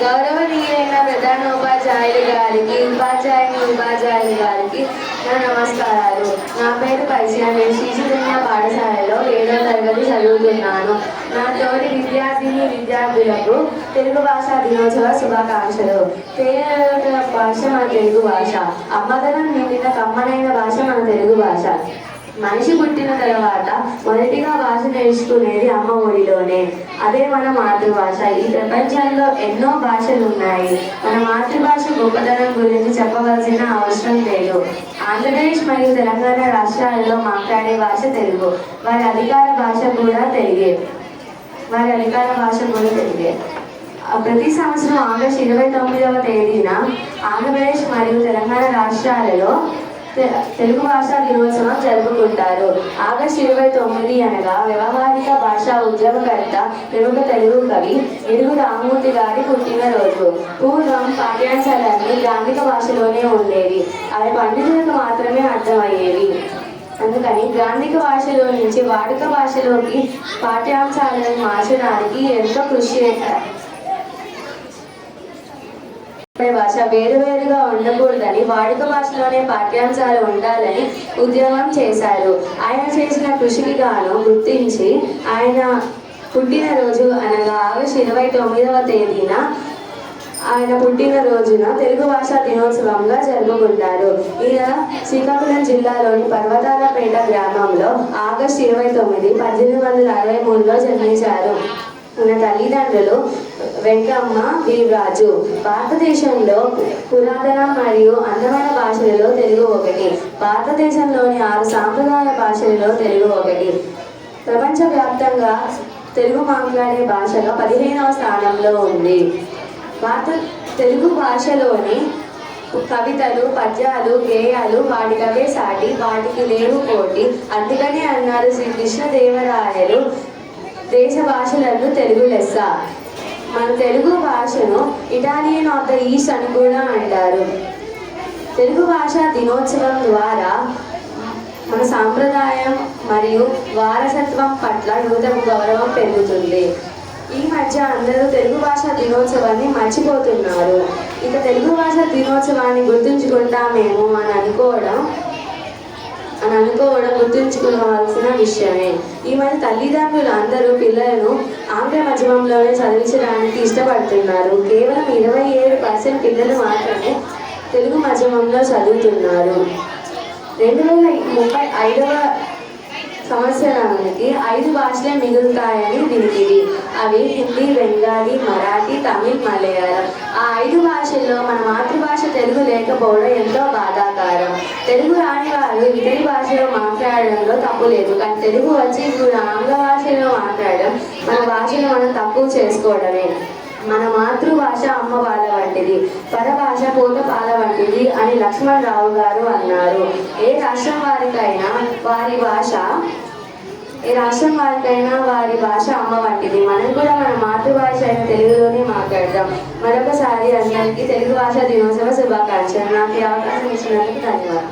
గౌరవనీయులైన ప్రధానోపాధ్యాయులు గారికి, ఉపాధ్యాయులు గారికి నా నమస్కారాలు. నా పేరు పరిచయ. నేను శ్రీచైతన్య పాఠశాలలో 7వ తరగతి చదువుతున్నాను. నా తోటి విద్యార్థులకు తెలుగు భాషా దినోత్సవ శుభాకాంక్షలు. తేలిన భాష మన తెలుగు భాష. అమ్మదనం నిండిన కమ్మనైన భాష మన తెలుగు భాష. మనిషి పుట్టిన తర్వాత మొదటిగా భాష నేర్చుకునేది అమ్మ ఒడిలోనే. అదే మన మాతృభాష. ఈ ప్రపంచంలో ఎన్నో భాషలు ఉన్నాయి. మన మాతృభాష గొప్పతనం గురించి చెప్పవలసిన అవసరం లేదు. ఆంధ్రప్రదేశ్ మరియు తెలంగాణ రాష్ట్రాలలో మాట్లాడే భాష తెలుగు. వారి అధికార భాష కూడా తెలుగే. ప్రతి సంవత్సరం ఆగస్టు 29వ తేదీన ఆంధ్రప్రదేశ్ మరియు తెలంగాణ రాష్ట్రాలలో తెలుగు భాషా దినోత్సవం జరుపుకుంటారు. ఆగస్టు 29 అనగా వ్యవహారిక భాషా ఉద్యమకర్త, ప్రముఖ తెలుగు కవి ఎడుగు రామమూర్తి గారి పుట్టినరోజు. పూర్వం పాఠ్యాంశాలన్నీ గ్రాంధిక భాషలోనే ఉండేవి. అవి పండితులకు మాత్రమే అర్థమయ్యేవి. అందుకని గ్రాంధిక భాషలో నుంచి వాడుక భాషలోకి పాఠ్యాంశాలను మార్చడానికి ఎంతో కృషి చేశారు. భాష వేరువేరుగా ఉండకూడదని, వాడుక భాషలోనే పాఠ్యాంశాలు ఉండాలని ఉద్యమం చేశారు. ఆయన చేసిన కృషికి గాను గుర్తించి ఆయన పుట్టినరోజు అనగా ఆగస్టు 29వ తేదీన ఆయన పుట్టినరోజున తెలుగు భాషా దినోత్సవంగా జరుపుకుంటారు. ఈయన శ్రీకాకుళం జిల్లాలోని పర్వతాలపేట గ్రామంలో ఆగస్టు 29, 1863లో జన్మించారు. మన తల్లిదండ్రులు వెంకమ్మ, వీర్రాజు. భారతదేశంలో పురాతన మరియు అందమైన భాషలలో తెలుగు ఒకటి. భారతదేశంలోని 6 సాంప్రదాయ భాషలలో తెలుగు ఒకటి. ప్రపంచవ్యాప్తంగా తెలుగు మాట్లాడే భాషగా 15వ స్థానంలో ఉంది. తెలుగు భాషలోని కవితలు, పద్యాలు, గేయాలు వాటికవే సాటి, వాటికి లేవు పోటీ. అందుకనే అన్నారు శ్రీ కృష్ణదేవరాయలు, దేశ భాషలను తెలుగు లెస్స. మన తెలుగు భాషను ఇటాలియన్ ఆఫ్ ద ఈస్ట్ అని కూడా అంటారు. తెలుగు భాషా దినోత్సవం ద్వారా మన సాంప్రదాయం మరియు వారసత్వం పట్ల యువతకు గౌరవం పెరుగుతుంది. ఈ మధ్య అందరూ తెలుగు భాషా దినోత్సవాన్ని మర్చిపోతున్నారు. ఇక తెలుగు భాషా దినోత్సవాన్ని గుర్తుంచుకుంటామేమో అని అనుకోవడం గుర్తుంచుకోవాల్సిన విషయమే. ఈ మధ్య తల్లిదండ్రులు అందరూ పిల్లలను ఆంగ్ల మాధ్యమంలోనే చదివించడానికి ఇష్టపడుతున్నారు. కేవలం 27% పిల్లలు మాత్రమే తెలుగు మాధ్యమంలో చదువుతున్నారు. 2035వ సంవత్సరానికి 5 భాషలే మిగులుతాయని వినికిడి. అవి హిందీ, బెంగాలీ, మరాఠీ, తమిళ్, మలయాళం. ఆ 5 భాషల్లో మన మాతృభాష తెలుగు లేకపోవడం ఎంతో బాధాకరం. తెలుగు రాని వారు ఇతర భాషలో మాట్లాడడంలో తప్పు లేదు. కానీ తెలుగు వచ్చి కూడా ఆంగ్ల భాషలో మాట్లాడడం మన భాషను మనం తక్కువ చేసుకోవడమే. మన మాతృభాష అమ్మ పాల వంటిది, పరభాష పూత పాల వంటిది అని లక్ష్మణరావు గారు అన్నారు. ఏ రాష్ట్రం వారికైనా వారి భాష అమ్మ వంటిది. మనం కూడా మన మాతృభాష అయిన తెలుగులోనే మాట్లాడదాం. మరొకసారి అందరికీ తెలుగు భాషా దినోత్సవ శుభాకాంక్షలు. నాకు ఈ అవకాశం ఇచ్చినందుకు ధన్యవాదాలు.